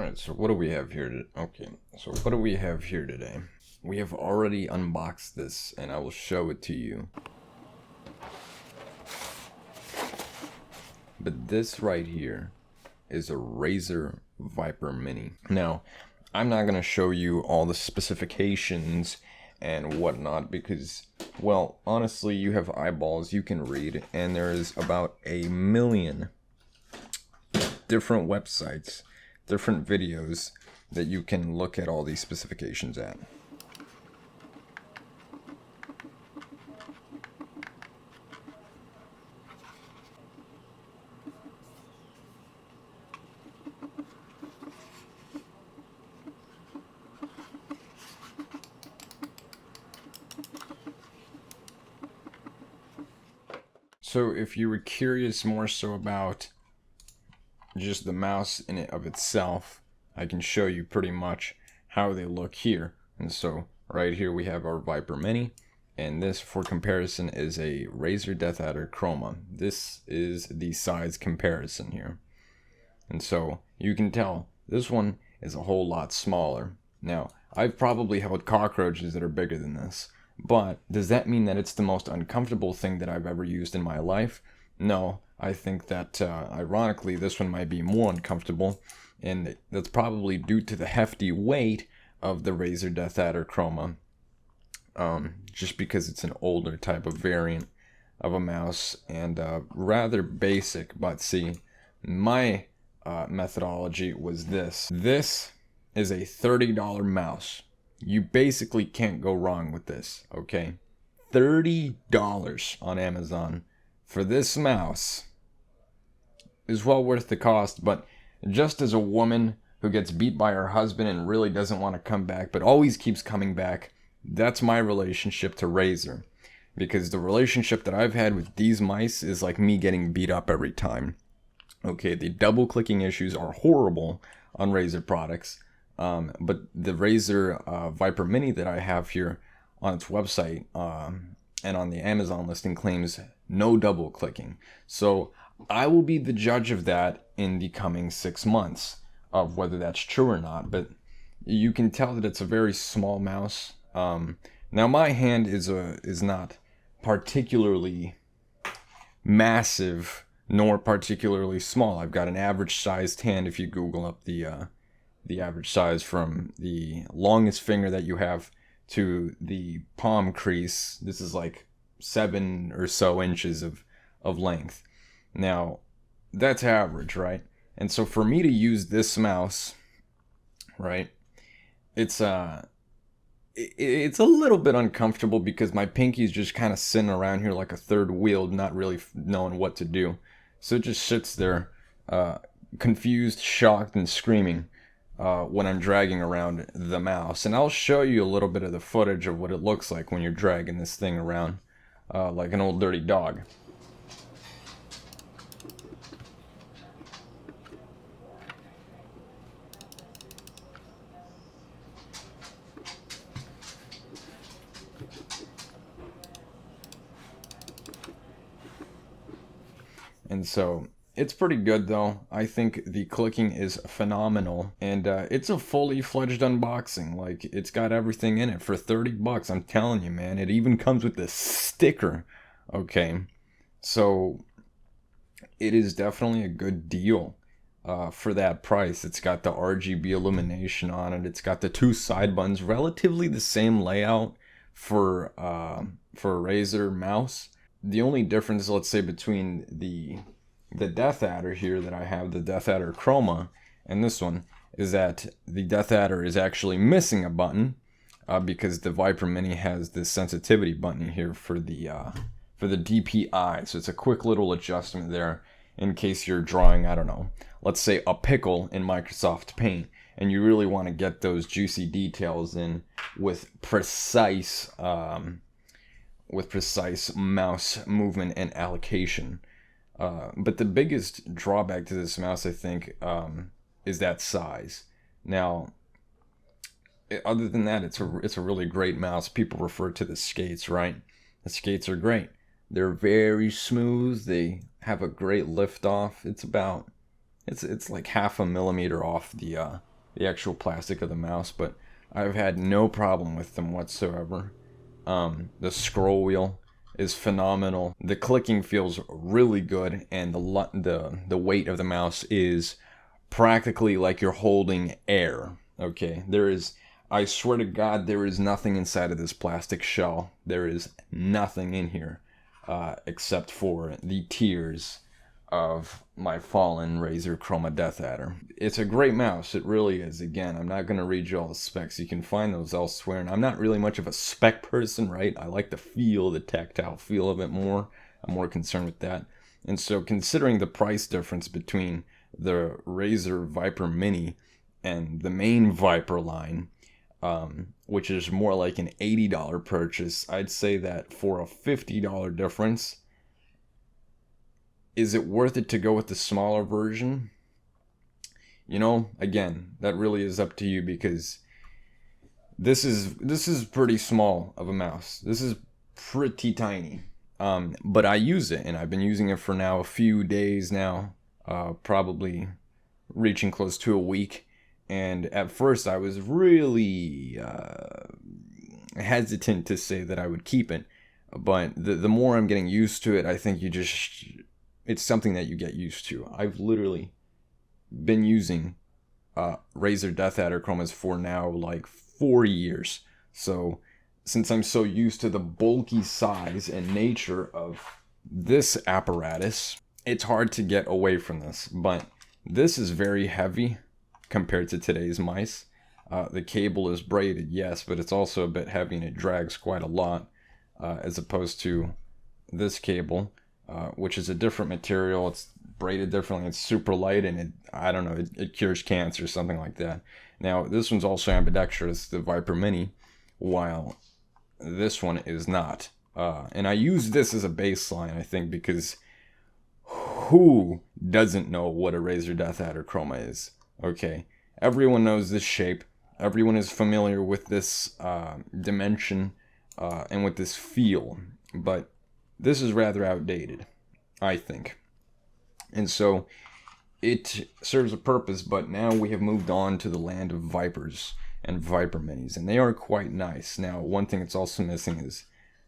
Alright, so what do we have here what do we have here today? We have already unboxed this, and I will show it to you. But this right here is a Razer Viper Mini. Now, I'm not going to show you all the specifications and whatnot because, well, honestly, you have eyeballs you can read, and there's about 1 million different websites, different videos that you can look at all these specifications at. So if you were curious more so about just the mouse in it of itself, I can show you pretty much how they look here. And so right here we have our Viper Mini, and this for comparison is a Razer DeathAdder Chroma. This is the size comparison here. And so you can tell this one is a whole lot smaller. Now, I've probably held cockroaches that are bigger than this, but does that mean that it's the most uncomfortable thing that I've ever used in my life? No, I think that ironically this one might be more uncomfortable, and that's probably due to the hefty weight of the Razer DeathAdder Chroma, just because it's an older type of variant of a mouse and rather basic. But see, my methodology was this. This is a $30 mouse. You basically can't go wrong with this, okay? $30 on Amazon for this mouse is well worth the cost. But just as a woman who gets beat by her husband and really doesn't want to come back but always keeps coming back, that's my relationship to Razer. Because the relationship that I've had with these mice is like me getting beat up every time. Okay, the double clicking issues are horrible on Razer products. But the Razer Viper Mini that I have here on its website and on the Amazon listing claims no double clicking. So I will be the judge of that in the coming 6 months of whether that's true or not. But you can tell that it's a very small mouse. Now my hand is not particularly massive nor particularly small. I've got an average sized hand if you Google up the average size from the longest finger that you have to the palm crease. This is like 7 or so inches of length. Now, that's average, right? And so for me to use this mouse, right, it's a little bit uncomfortable because my pinky's just kind of sitting around here like a third wheel, not really knowing what to do. So it just sits there, confused, shocked, and screaming when I'm dragging around the mouse. And I'll show you a little bit of the footage of what it looks like when you're dragging this thing around like an old dirty dog. And so it's pretty good though. I think the clicking is phenomenal, and it's a fully fledged unboxing. Like, it's got everything in it for $30. I'm telling you, man. It even comes with this sticker. Okay, so it is definitely a good deal for that price. It's got the RGB illumination on it. It's got the 2 side buttons, relatively the same layout for a Razer mouse. The only difference, let's say, between the DeathAdder here that I have, the DeathAdder Chroma, and this one, is that the DeathAdder is actually missing a button because the Viper Mini has this sensitivity button here for the DPI. So it's a quick little adjustment there in case you're drawing, I don't know, let's say a pickle in Microsoft Paint, and you really want to get those juicy details in with precise mouse movement and allocation. But the biggest drawback to this mouse, I think, is that size. Now, other than that, it's a really great mouse. People refer to the skates, right? The skates are great. They're very smooth. They have a great lift off. It's like 0.5 millimeter off the the actual plastic of the mouse, but I've had no problem with them whatsoever. The scroll wheel is phenomenal. The clicking feels really good, and the weight of the mouse is practically like you're holding air. Okay, I swear to God, there is nothing inside of this plastic shell. There is nothing in here except for the tears of my fallen Razer Chroma Death Adder. It's a great mouse, it really is. Again, I'm not going to read you all the specs. You can find those elsewhere, and I'm not really much of a spec person, right? I like the tactile feel of it more. I'm more concerned with that. And so considering the price difference between the Razer Viper Mini and the main Viper line, which is more like an $80 purchase, I'd say that for a $50 difference, is it worth it to go with the smaller version? You know, again, that really is up to you, because this is pretty small of a mouse. This is pretty tiny. But I use it, and I've been using it for now a few days now, probably reaching close to a week. And at first I was really hesitant to say that I would keep it. But the more I'm getting used to it, I think it's something that you get used to. I've literally been using Razer Death Adder Chromas for now like 4 years. So since I'm so used to the bulky size and nature of this apparatus, it's hard to get away from this. But this is very heavy compared to today's mice. The cable is braided, yes, but it's also a bit heavy and it drags quite a lot, as opposed to this cable, which is a different material. It's braided differently. It's super light, and I don't know, it cures cancer or something like that. Now, this one's also ambidextrous, the Viper Mini, while this one is not. And I use this as a baseline, I think, because who doesn't know what a Razer Death Adder Chroma is? Okay, everyone knows this shape. Everyone is familiar with this dimension and with this feel, but this is rather outdated, I think. And so it serves a purpose, but now we have moved on to the land of Vipers and Viper Minis, and they are quite nice. Now, one thing it's also missing is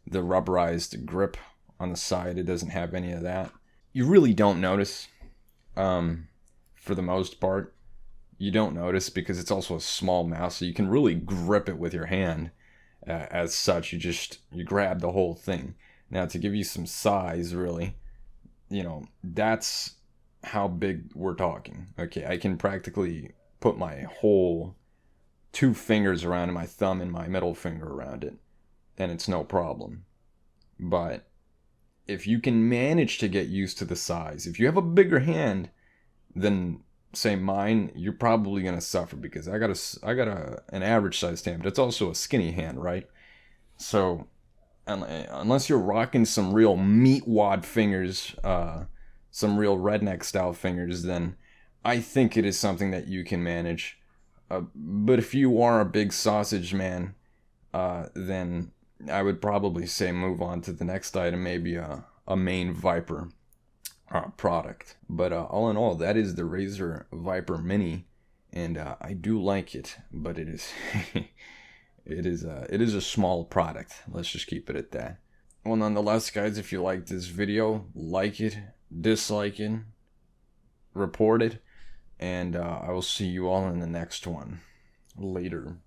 the rubberized grip on the side. It doesn't have any of that. You really don't notice, for the most part. You don't notice because it's also a small mouse, so you can really grip it with your hand. As such, you grab the whole thing. Now, to give you some size, really, that's how big we're talking. Okay, I can practically put my whole 2 fingers around it, my thumb and my middle finger around it, and it's no problem. But if you can manage to get used to the size, if you have a bigger hand than, say, mine, you're probably gonna suffer, because I got an average sized hand, but it's also a skinny hand, right? So unless you're rocking some real meat wad fingers, some real redneck style fingers, then I think it is something that you can manage. But if you are a big sausage man, then I would probably say move on to the next item, maybe a main Viper product. But all in all, that is the Razer Viper Mini, and I do like it, but it is it is a small product. Let's just keep it at that. Well, nonetheless, guys, if you liked this video, like it, dislike it, report it, and I will see you all in the next one. Later.